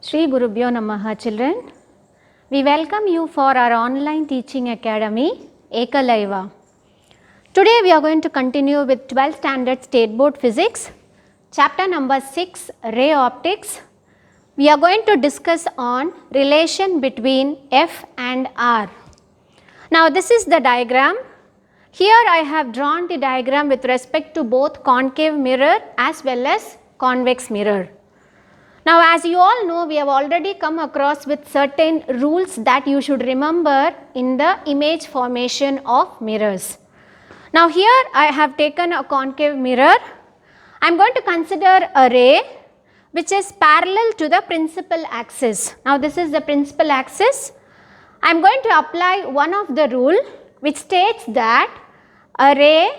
Shri Gurubhyo Namaha, children. We welcome you for our online teaching academy, Ekalaiva. Today we are going to continue with 12th standard state board physics, chapter number 6, ray optics. We are going to discuss on relation between F and R. Now this is the diagram. Here I have drawn the diagram with respect to both concave mirror as well as convex mirror. Now as you all know, we have already come across with certain rules that you should remember in the image formation of mirrors. Now here I have taken a concave mirror. I am going to consider a ray which is parallel to the principal axis. Now this is the principal axis. I am going to apply one of the rule which states that a ray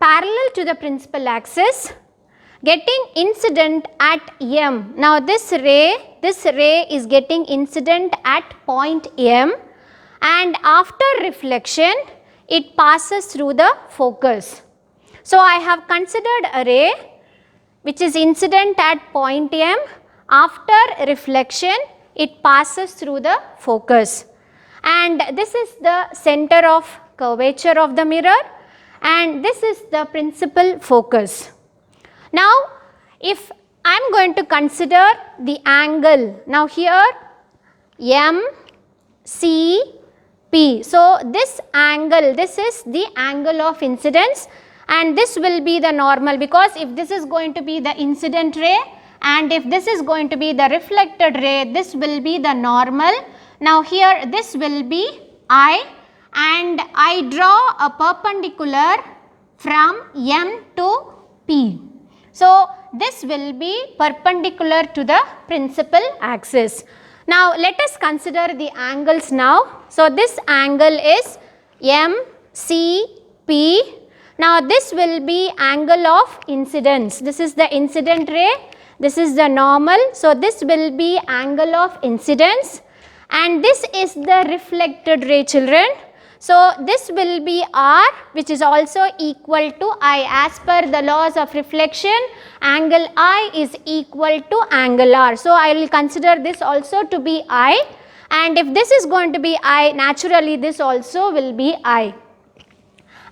parallel to the principal axis getting incident at M. Now this ray is getting incident at point M, and after reflection it passes through the focus. So I have considered a ray which is incident at point M. After reflection it passes through the focus, and this is the center of curvature of the mirror, and this is the principal focus. Now if I am going to consider the angle, now here M, C, P. So this angle, this is the angle of incidence, and this will be the normal, because if this is going to be the incident ray and if this is going to be the reflected ray, this will be the normal. Now here this will be I, and I draw a perpendicular from M to P. So this will be perpendicular to the principal axis. Now let us consider the angles now. So this angle is MCP. Now this will be angle of incidence. This is the incident ray, this is the normal. So this will be angle of incidence, and this is the reflected ray, children. So this will be R, which is also equal to I. As per the laws of reflection, angle I is equal to angle R. So I will consider this also to be I, and if this is going to be I, naturally this also will be I.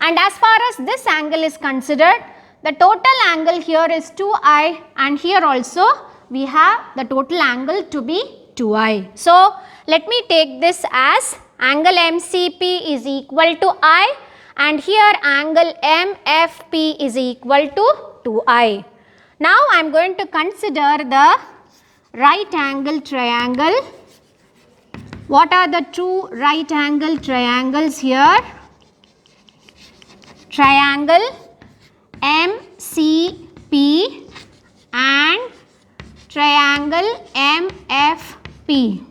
And as far as this angle is considered, the total angle here is 2I, and here also we have the total angle to be 2I. So let me take this as angle MCP is equal to I, and here angle MFP is equal to 2I. Now I am going to consider the right angle triangle. What are the two right angle triangles here? Triangle MCP and triangle MFP.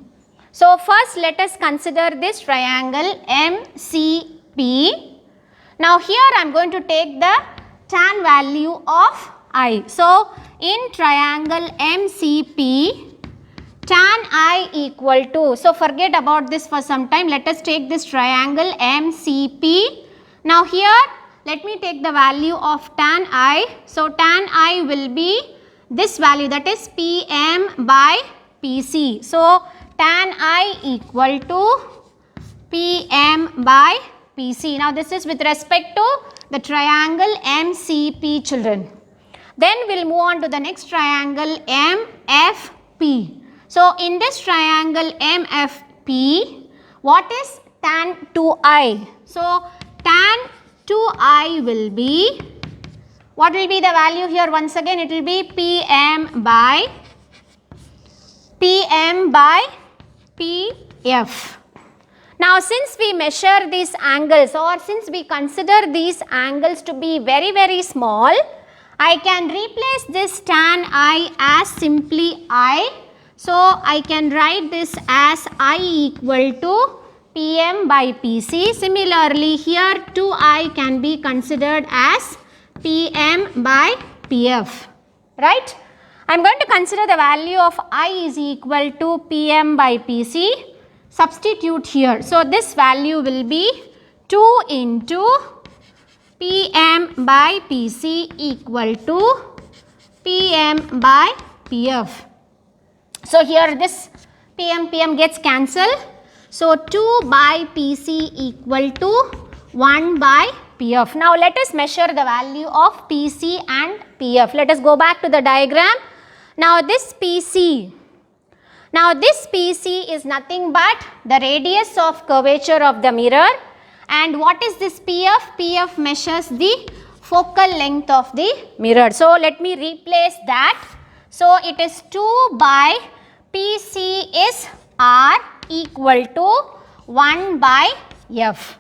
So first let us consider this triangle MCP. Now here I am going to take the tan value of I. So in triangle MCP, tan I equal to, so forget about this for some time, let us take this triangle MCP. Now here let me take the value of tan I. So tan I will be this value, that is PM by PC. So tan I equal to PM by PC. Now this is with respect to the triangle MCP, children. Then we will move on to the next triangle MFP. So in this triangle MFP, what is tan 2I? So tan 2I will be, what will be the value here? Once again it will be PM by PF. Now since we measure these angles, or since we consider these angles to be very, very small, I can replace this tan I as simply I. So I can write this as I equal to PM by PC. Similarly here 2I can be considered as PM by PF, right? I am going to consider the value of I is equal to PM by PC. Substitute here. So this value will be 2 into PM by PC equal to PM by PF. So here this PM gets cancelled. So 2 by PC equal to 1 by PF. Now let us measure the value of PC and PF. Let us go back to the diagram. Now this PC is nothing but the radius of curvature of the mirror. And what is this PF? PF measures the focal length of the mirror. So let me replace that. So it is 2 by PC is R equal to 1 by F.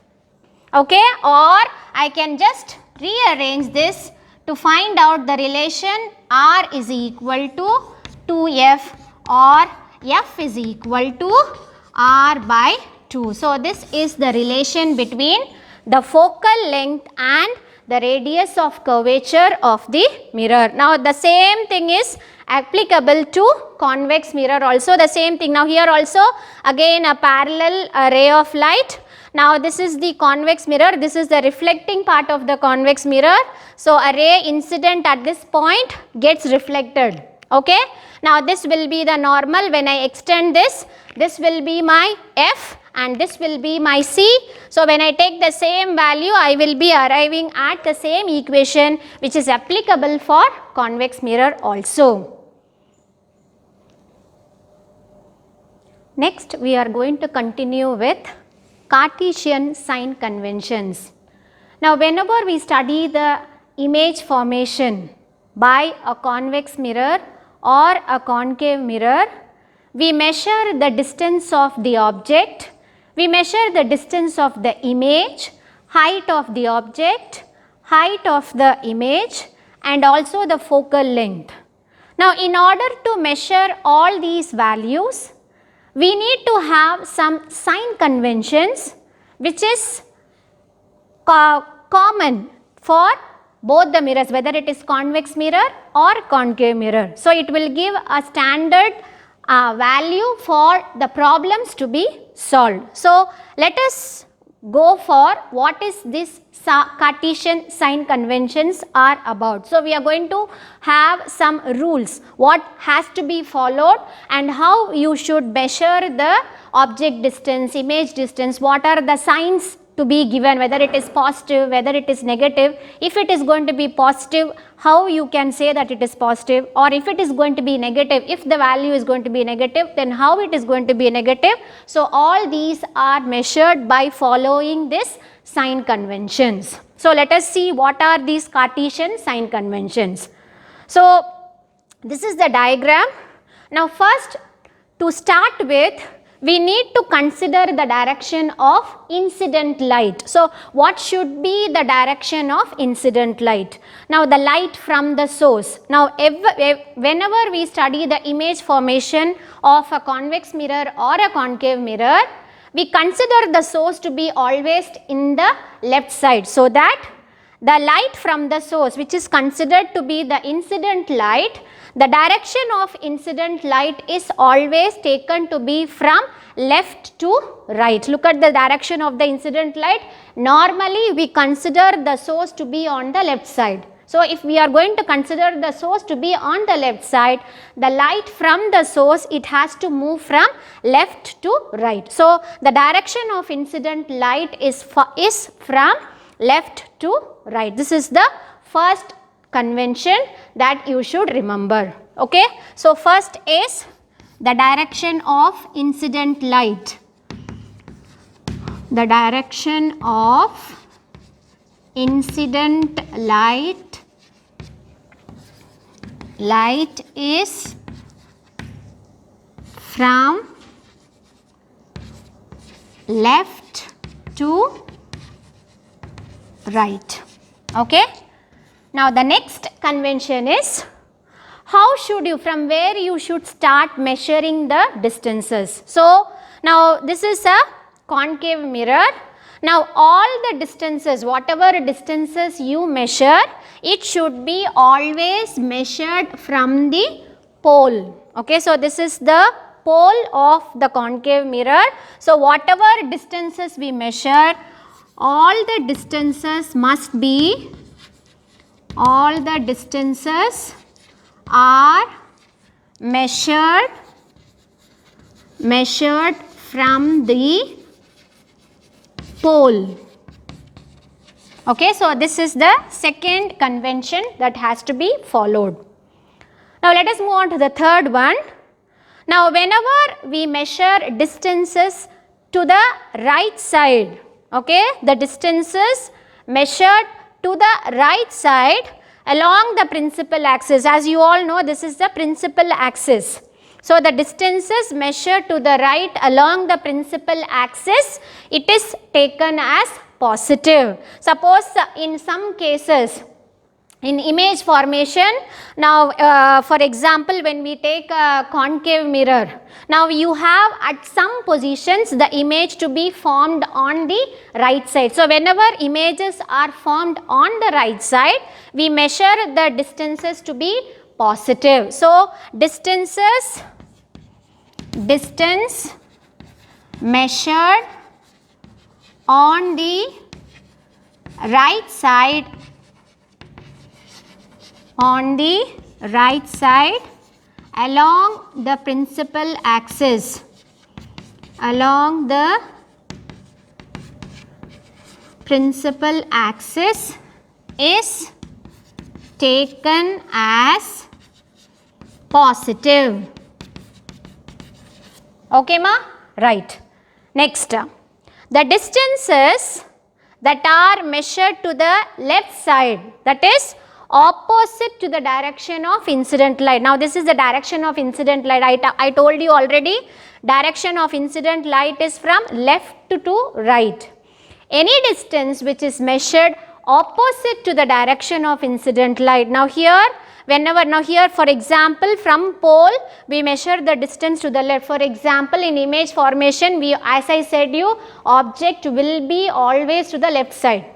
Okay, or I can just rearrange this to find out the relation R is equal to 2F or F is equal to R by 2. So this is the relation between the focal length and the radius of curvature of the mirror. Now the same thing is applicable to convex mirror also, the same thing. Now here also again a parallel ray of light. Now this is the convex mirror, this is the reflecting part of the convex mirror. So a ray incident at this point gets reflected. Okay. Now this will be the normal. When I extend this will be my F and this will be my C. So when I take the same value, I will be arriving at the same equation which is applicable for convex mirror also. Next we are going to continue with Cartesian sign conventions. Now whenever we study the image formation by a convex mirror or a concave mirror, we measure the distance of the object, we measure the distance of the image, height of the object, height of the image and also the focal length. Now in order to measure all these values, we need to have some sign conventions which is common for both the mirrors, whether it is convex mirror or concave mirror. So it will give a standard value for the problems to be solved. So let us go for what is this Cartesian sign conventions are about. So we are going to have some rules, what has to be followed and how you should measure the object distance, image distance, what are the signs to be given, whether it is positive, whether it is negative. If it is going to be positive, how you can say that it is positive, or if it is going to be negative, if the value is going to be negative, then how it is going to be negative. So all these are measured by following this sign conventions. So let us see what are these Cartesian sign conventions. So this is the diagram. Now first, to start with, we need to consider the direction of incident light. So what should be the direction of incident light? Now the light from the source. Now whenever we study the image formation of a convex mirror or a concave mirror, we consider the source to be always in the left side, so that the light from the source, which is considered to be the incident light, the direction of incident light is always taken to be from left to right. Look at the direction of the incident light. Normally we consider the source to be on the left side. So if we are going to consider the source to be on the left side, the light from the source, it has to move from left to right. So the direction of incident light is from left to right. This is the first convention that you should remember. Okay. So first is the direction of incident light. The direction of incident light is from left to right. Okay. Now the next convention is how should you, from where you should start measuring the distances. So now this is a concave mirror. Now all the distances, whatever distances you measure, it should be always measured from the pole. Okay, so this is the pole of the concave mirror. So whatever distances we measure, all the distances must be, all the distances are measured measured from the pole. Okay, so this is the second convention that has to be followed. Now let us move on to the third one. Now whenever we measure distances to the right side, okay, the distances measured to the right side along the principal axis, as you all know, this is the principal axis. So the distances measured to the right along the principal axis, it is taken as positive. Suppose in some cases in image formation, now for example when we take a concave mirror, now you have at some positions the image to be formed on the right side. So whenever images are formed on the right side, we measure the distances to be positive. So distance measured on the right side along the principal axis, is taken as positive. Okay ma? Right. Next, the distances that are measured to the left side, that is opposite to the direction of incident light. Now this is the direction of incident light. I told you already, direction of incident light is from left to right. Any distance which is measured opposite to the direction of incident light. Now here, here for example from pole we measure the distance to the left. For example in image formation, as I said you, object will be always to the left side.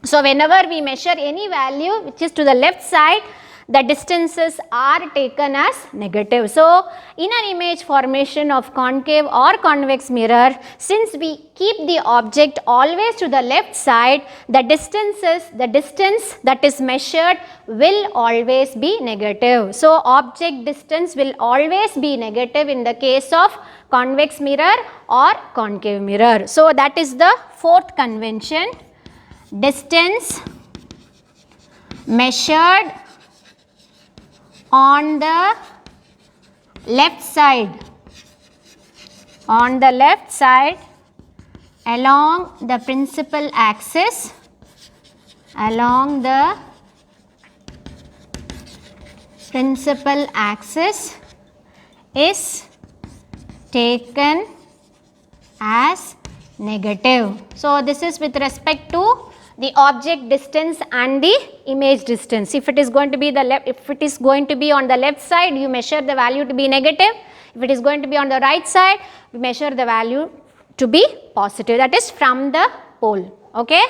So whenever we measure any value which is to the left side, the distances are taken as negative. So in an image formation of concave or convex mirror, since we keep the object always to the left side, the distance that is measured will always be negative. So object distance will always be negative in the case of convex mirror or concave mirror. So that is the fourth convention. Distance measured on the left side along the principal axis is taken as negative. So this is with respect to the object distance and the image distance. If it is going to be on the left side, you measure the value to be negative. If it is going to be on the right side, we measure the value to be positive, that is from the pole. Okay.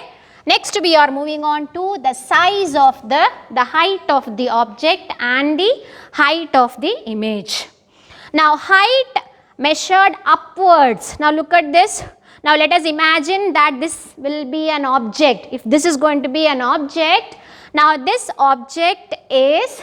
Next we are moving on to the size of the height of the object and the height of the image. Now height measured upwards. Now look at this. Now let us imagine that this will be an object. If this is going to be an object, now this object is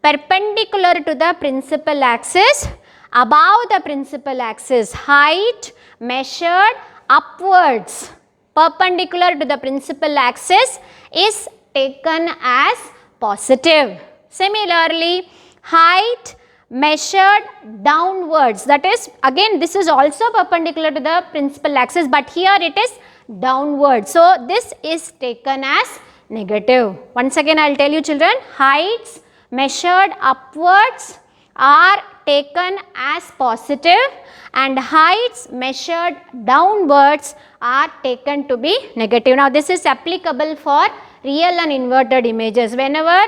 perpendicular to the principal axis, above the principal axis, height measured upwards, perpendicular to the principal axis is taken as positive. Similarly, height measured downwards, that is again this is also perpendicular to the principal axis, but here it is downwards. So this is taken as negative. Once again I will tell you children, heights measured upwards are taken as positive and heights measured downwards are taken to be negative. Now this is applicable for real and inverted images. Whenever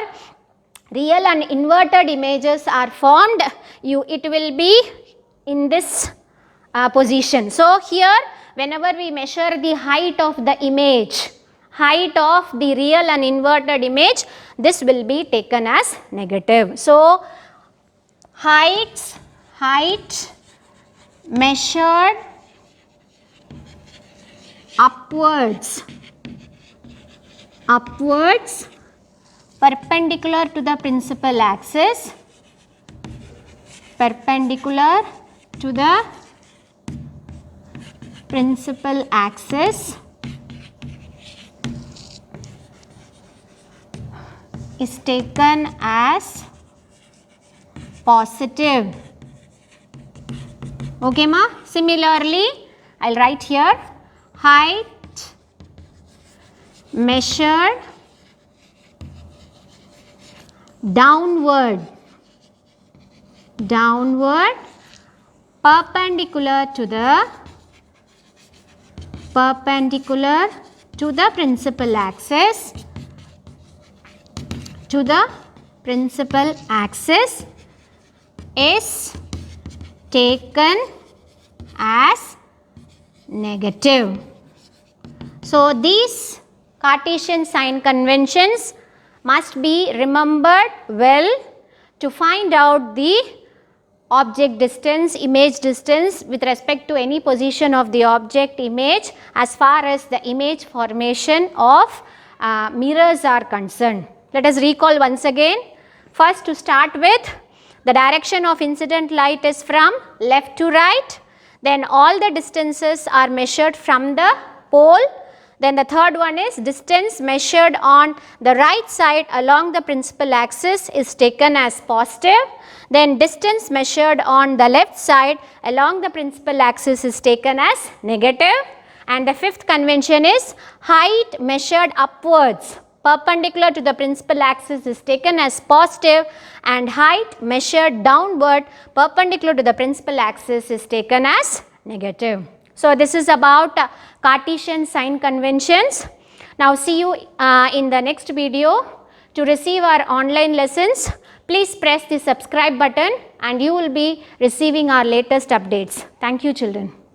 real and inverted images are formed, it will be in this position. So here whenever we measure the height of the image, height of the real and inverted image, this will be taken as negative. So height measured upwards perpendicular to the principal axis is taken as positive. Okay ma? Similarly, I will write here height measured downward perpendicular to the principal axis is taken as negative. So these Cartesian sign conventions must be remembered well to find out the object distance, image distance with respect to any position of the object image as far as the image formation of mirrors are concerned. Let us recall once again. First, to start with, the direction of incident light is from left to right. Then all the distances are measured from the pole. Then the third one is distance measured on the right side along the principal axis is taken as positive. Then distance measured on the left side along the principal axis is taken as negative. And the fifth convention is height measured upwards perpendicular to the principal axis is taken as positive, and height measured downward perpendicular to the principal axis is taken as negative. So this is about Cartesian sign conventions. Now see you in the next video. To receive our online lessons, please press the subscribe button and you will be receiving our latest updates. Thank you children.